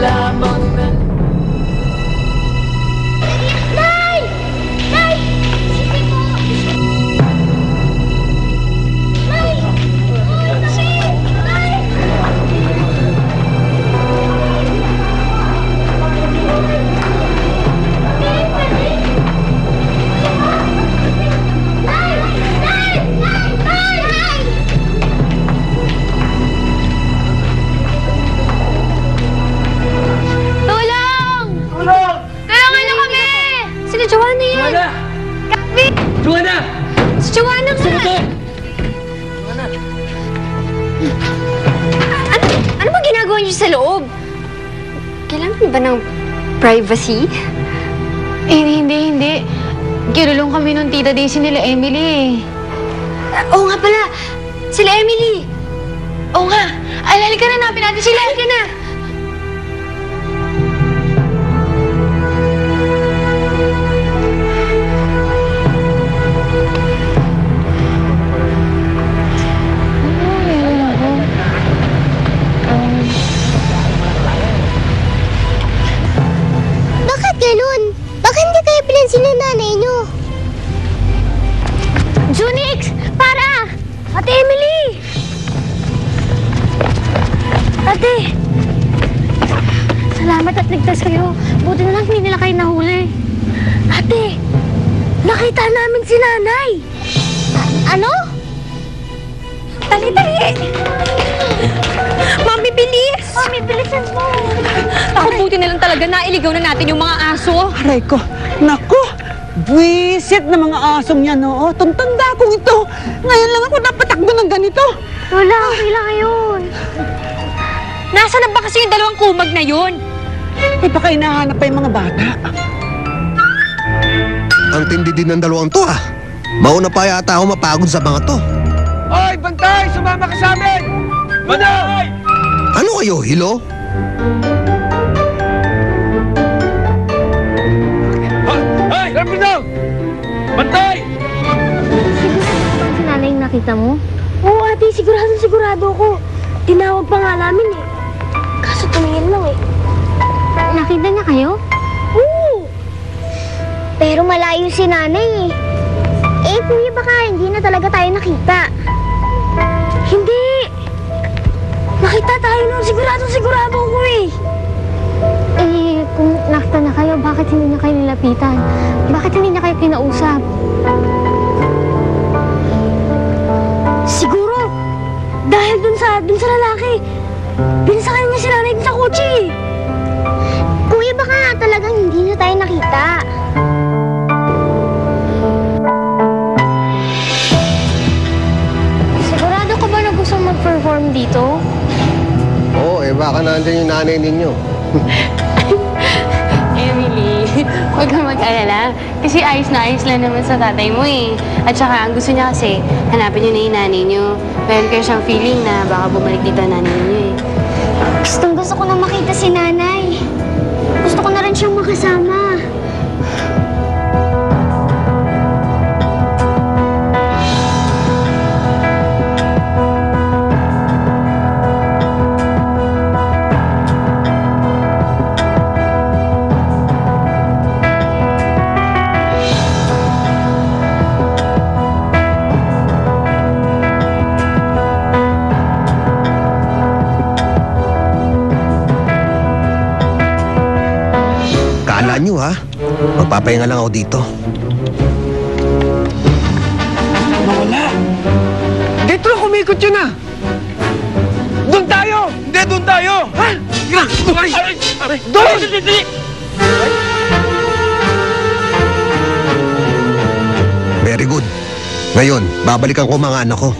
lamang na... Nay! Nay! Sisi mo! Nay! Nay! Tulong! Tulong! Tulungan niyo kami! Sila Joanna yan! Joanna! Kami! Joanna! Si Joanna nga! Joanna! Ano ba ginagawa niyo sa loob? Kailangan ba ng privacy? Hindi. Kinulong kami nung tita Daisy nila Emily. Oo nga pala! Sila Emily! Oo nga. Halika na, hanapin natin sila. Halika na! Bakit ganun? Bakit hindi kayo pinansin ng nanay niyo? Junix! Para! Ate Emily! Ate! Salamat at ligtas kayo. Buti na lang hindi nila kayo nahuli. Ate! Nakita namin si nanay! Ano? Dali! Mami, bilis! Mami, bilisan mo! Ako, buti na lang talaga nailigaw na natin yung mga aso. Aray ko, naku, buwisit na mga asong yan, oo. Tanda kong ito. Ngayon lang ako napatakbo ng ganito. Lola, okay lang yun. Nasaan na ba kasi yung dalawang kumag na yun? Eh, baka hinahanap pa yung mga bata. Ang tindi din ng dalawang to ah. Mauna pa yata ako mapagod sa mga to. Hoy, bantay! Sumama ka sa amin! Bantay! Ano kayo, Hilo? Hoy! Rapido! Bantay! Si nanay yung nakita mo? Oo, ate. Sigurado ko. Tinawag pa nga namin eh. Kaso tumingin lang eh. Nakita niya kayo? Oo! Pero malayo si nanay eh. Eh, kuya, baka hindi na talaga tayo nakita. Hindi! Nakita tayo nun. Sigurado ko eh. Eh, kung nakita na kayo, bakit hindi niya kayo nilapitan? Bakit hindi niya kayo kinausap? Siguro, dahil dun sa lalaki. Binasakay niya si nanay dun sa kotse eh. Kuya, baka nga talagang hindi na tayo nakita. Sigurado ka ba na gusto mag-perform dito? Oo, baka nandyan yung nanay ninyo. Emily, huwag kang mag-alala. Kasi ayos na ayos lang naman sa tatay mo eh. At saka, ang gusto niya kasi, hanapin niyo na yung nanay niyo. Meron kayo siyang feeling na baka bumalik dito ang nanay niyo eh. Gusto ko na makita si nanay. Gusto ko na rin siyang makasama. Kala nyo ha? Magpapahinga lang ako dito. Nawala! Dito lang kumikot yun ah! Doon tayo! Hindi, doon tayo! Ha? Aray! Aray! Doon! Very good. Ngayon, babalikan ko mga anak ko.